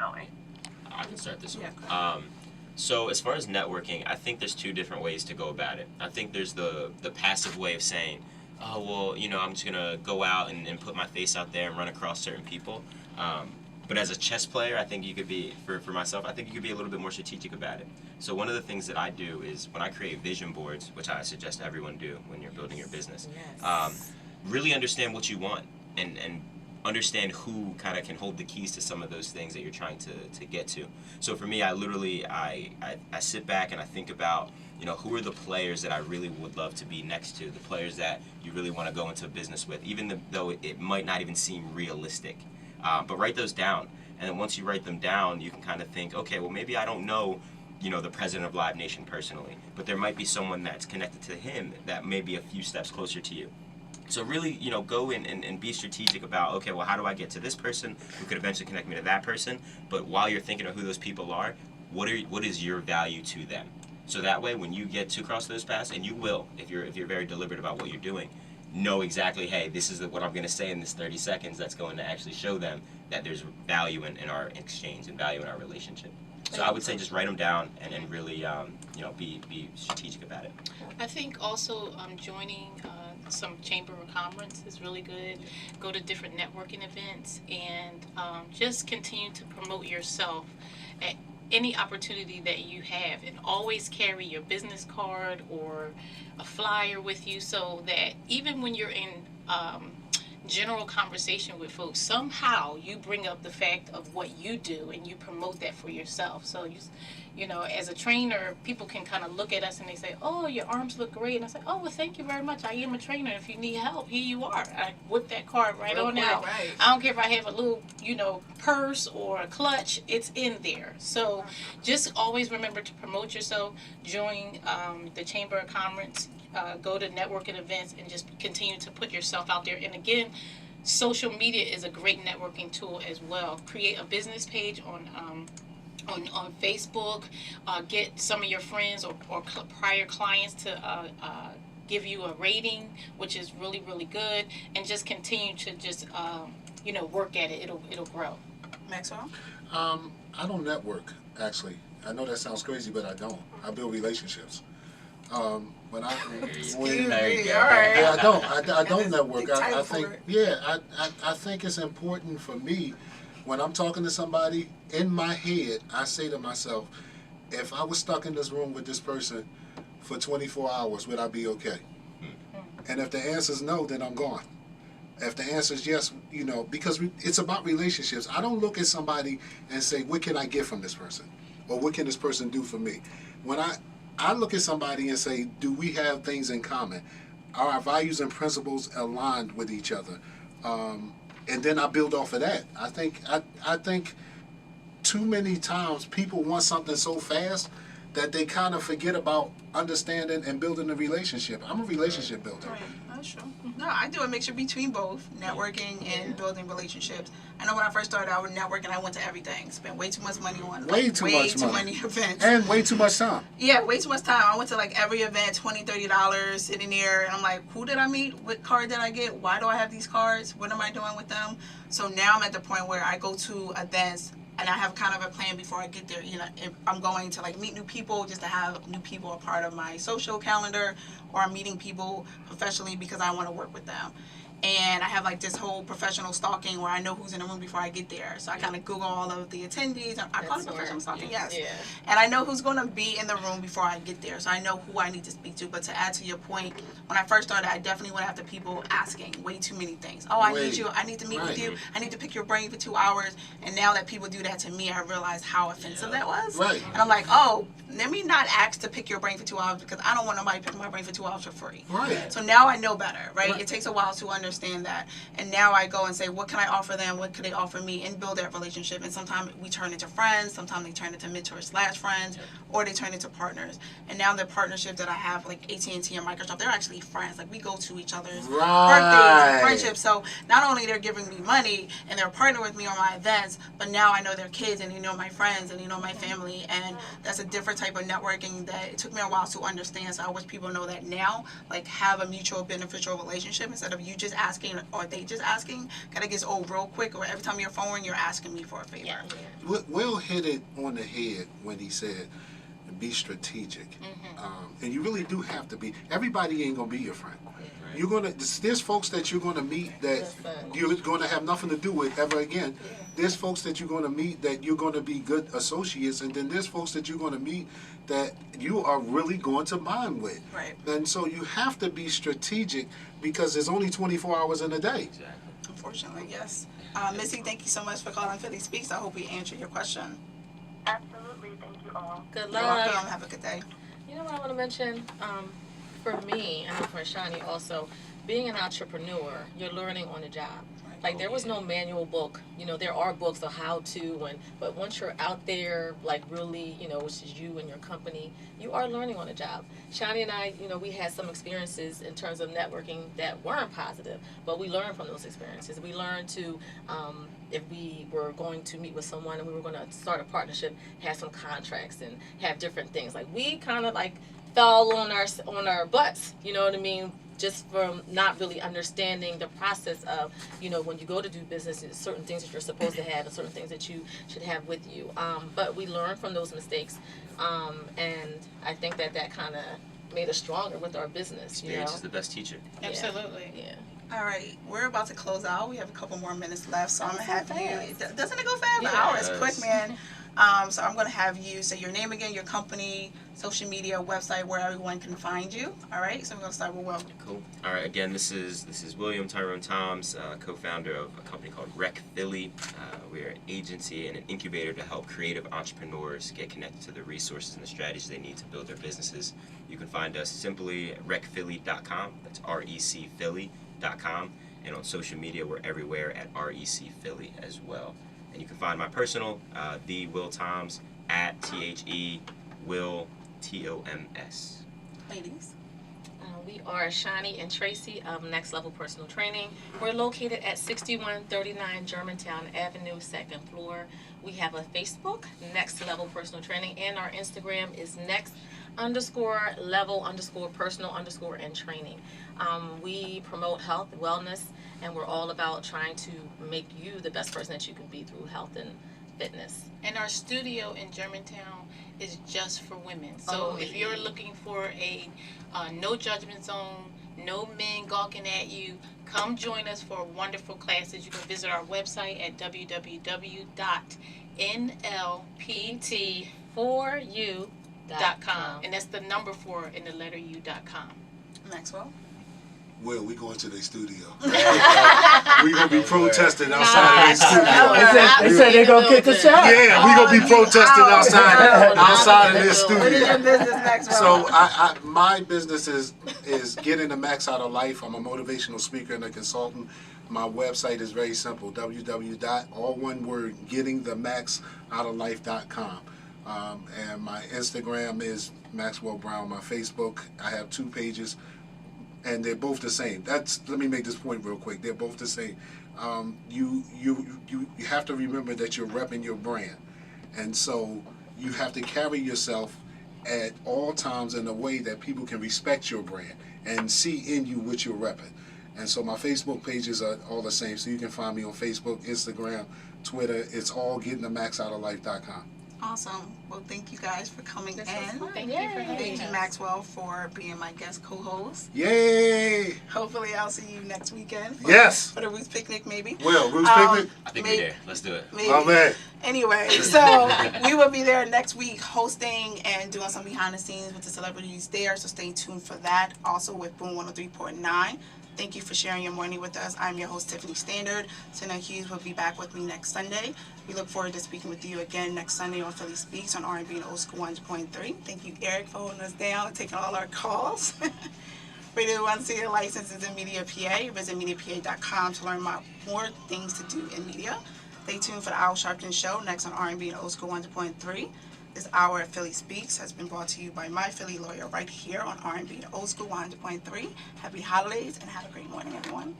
I can start this one. Yeah. So as far as networking, I think there's two different ways to go about it. I think there's the passive way of saying, oh, well, I'm just going to go out and put my face out there and run across certain people. But as a chess player, I think you could be, for myself, I think you could be a little bit more strategic about it. So one of the things that I do is when I create vision boards, which I suggest everyone do when you're building your business, really understand what you want and understand who kind of can hold the keys to some of those things that you're trying to get to. So for me, I sit back and I think about, who are the players that I really would love to be next to, the players that you really want to go into business with, even though it might not even seem realistic. But write those down. And then once you write them down, you can kind of think, okay, well, maybe I don't know, the president of Live Nation personally, but there might be someone that's connected to him that may be a few steps closer to you. So really, go in and be strategic about, okay, well, how do I get to this person who could eventually connect me to that person? But while you're thinking of who those people are, what is your value to them? So that way, when you get to cross those paths, and you will, if you're very deliberate about what you're doing, know exactly, hey, this is what I'm going to say in this 30 seconds that's going to actually show them that there's value in our exchange and value in our relationship. So I would say just write them down and really, be strategic about it. I think also joining some Chamber of Commerce is really good. Go to different networking events and just continue to promote yourself at any opportunity that you have, and always carry your business card or a flyer with you so that even when you're in general conversation with folks, somehow you bring up the fact of what you do and you promote that for yourself. So as a trainer, people can kind of look at us and they say, oh, your arms look great. And I say, oh, well, thank you very much. I am a trainer. If you need help, here you are. I whip that card right on out. Right. I don't care if I have a little, purse or a clutch, it's in there. So just always remember to promote yourself, join the Chamber of Commerce, go to networking events, and just continue to put yourself out there. And again, social media is a great networking tool as well. Create a business page on Facebook, get some of your friends or prior clients to give you a rating, which is really, really good, and just continue to just work at it. It'll grow. Maxwell? I don't network, actually. I know that sounds crazy, but I don't. I build relationships. I don't network. I think it's important for me when I'm talking to somebody. In my head, I say to myself, if I was stuck in this room with this person for 24 hours, would I be okay? And if the answer is no, then I'm gone. If the answer is yes, because it's about relationships. I don't look at somebody and say, what can I get from this person? Or what can this person do for me? When I look at somebody and say, do we have things in common? Are our values and principles aligned with each other? And then I build off of that. I think too many times people want something so fast that they kind of forget about understanding and building a relationship. I'm a relationship builder. Right. That's true. No, I do a mixture between both networking and building relationships. I know when I first started out with networking, I went to everything. Spent way too much money on way too many events. And way too much time. Yeah, way too much time. I went to every event, $20, $30 sitting there, and I'm like, who did I meet? What card did I get? Why do I have these cards? What am I doing with them? So now I'm at the point where I go to events and I have kind of a plan before I get there. If I'm going to meet new people, just to have new people a part of my social calendar, or I'm meeting people professionally because I want to work with them. And I have this whole professional stalking where I know who's in the room before I get there. So I kind of Google all of the attendees. I call it professional stalking, yes. Yeah. And I know who's going to be in the room before I get there. So I know who I need to speak to. But to add to your point, when I first started, I definitely went after people asking way too many things. Oh, I need you. I need to meet with you. I need to pick your brain for 2 hours. And now that people do that to me, I realize how offensive that was. Right. And I'm like, oh, let me not ask to pick your brain for 2 hours because I don't want nobody picking my brain for 2 hours for free. Right. So now I know better, right? It takes a while to understand that. And now I go and say, what can I offer them? What could they offer me? And build that relationship. And sometimes we turn into friends. Sometimes they turn into mentors/friends, or they turn into partners. And now the partnership that I have, AT&T and Microsoft, they're actually friends. We go to each other's birthdays and friendships. So not only they're giving me money and they're partnering with me on my events, but now I know their kids and they know my friends and they know my family. And that's a different type of networking that it took me a while to understand. So I wish people know that now, have a mutual beneficial relationship instead of you just asking or they just asking. Gotta get old real quick, or every time your phone ring, you're asking me for a favor. Yeah. Will hit it on the head when he said, be strategic. And you really do have to be. Everybody ain't gonna be your friend. You're gonna. There's folks that you're gonna meet that you're gonna have nothing to do with ever again. There's folks that you're gonna meet that you're gonna be good associates, and then there's folks that you're gonna meet that you are really going to bond with. Right. And so you have to be strategic because there's only 24 hours in a day. Exactly. Unfortunately, yes. Missy, thank you so much for calling Philly Speaks. I hope we answered your question. Absolutely. Thank you all. Good You're luck. welcome. Have a good day. You know what I want to mention? For me, and for Shani also, being an entrepreneur, you're learning on the job. Like there was no manual book. You know, there are books of how to, but once you're out there, like really, you know, which is you and your company, you are learning on the job. Shani and I, you know, we had some experiences in terms of networking that weren't positive, but we learned from those experiences. We learned to, if we were going to meet with someone and we were going to start a partnership, have some contracts and have different things. Like we kind of like fell on our butts, you know what I mean? Just from not really understanding the process of, you know, when you go to do business, there's certain things that you're supposed to have and certain things that you should have with you. But we learn from those mistakes, and I think that kind of made us stronger with our business. Experience is the best teacher. Absolutely. Yeah. All right, we're about to close out. We have a couple more minutes left, so I'm gonna have so you. fast. Doesn't it go fast? The Yeah. hour is quick, man. So I'm gonna have you say your name again, your company, social media, website, where everyone can find you. All right, so we're gonna start with Will. Cool. All right. Again, this is William Tyrone Toms, co-founder of a company called Rec Philly. We're an agency and an incubator to help creative entrepreneurs get connected to the resources and the strategies they need to build their businesses. You can find us simply at recphilly.com. That's recphilly.com. And on social media, we're everywhere at REC Philly as well. And you can find my personal, the Will Toms, at THE Will TOMS. Ladies. We are Shani and Tracy of Next Level Personal Training. We're located at 6139 Germantown Avenue, 2nd floor. We have a Facebook, Next Level Personal Training, and our Instagram is next_level_personal_and training. We promote health, wellness, and we're all about trying to make you the best person that you can be through health and fitness. And our studio in Germantown is just for women. So Only. if you're looking for a no judgment zone, no men gawking at you, come join us for wonderful classes. You can visit our website at www.nlpt4u.com. And that's the number 4 in the letter U.com. Maxwell. Will, we going to their studio. We gonna be protesting outside their studio. They said they're gonna kick us out. Yeah, we gonna be protesting outside of their What is studio. your business, Maxwell? So my business is getting the max out of life. I'm a motivational speaker and a consultant. My website is very simple, www.gettingthemaxoutoflife.com. And my Instagram is Maxwell Brown. My Facebook, I have 2 pages, and they're both the same. Let me make this point real quick. They're both the same. You have to remember that you're repping your brand, and so you have to carry yourself at all times in a way that people can respect your brand and see in you what you're repping. And so my Facebook pages are all the same. So you can find me on Facebook, Instagram, Twitter. It's all gettingthemaxoutoflife.com. Awesome. Well, thank you guys for coming in. Thank you for having Thank you, us. Maxwell, for being my guest co-host. Yay! Hopefully, I'll see you next weekend. Yes. For the Roots Picnic, maybe. Will, Roots Um, Picnic? I think Maybe. we're there. Let's do it. Maybe. Oh, man. Anyway, so we will be there next week hosting and doing some behind the scenes with the celebrities there. So stay tuned for that. Also with Boom 103.9. Thank you for sharing your morning with us. I'm your host, Tiffany Standard. Tina Hughes will be back with me next Sunday. We look forward to speaking with you again next Sunday on Philly Speaks on R&B and Old School 100.3. Thank you, Eric, for holding us down and taking all our calls. Radio 1 City licenses in Media PA. Visit MediaPA.com to learn more things to do in media. Stay tuned for the Al Sharpton Show next on R&B and Old School 100.3. This hour of Philly Speaks has been brought to you by My Philly Lawyer right here on R&B and Old School 100.3. Happy holidays and have a great morning, everyone.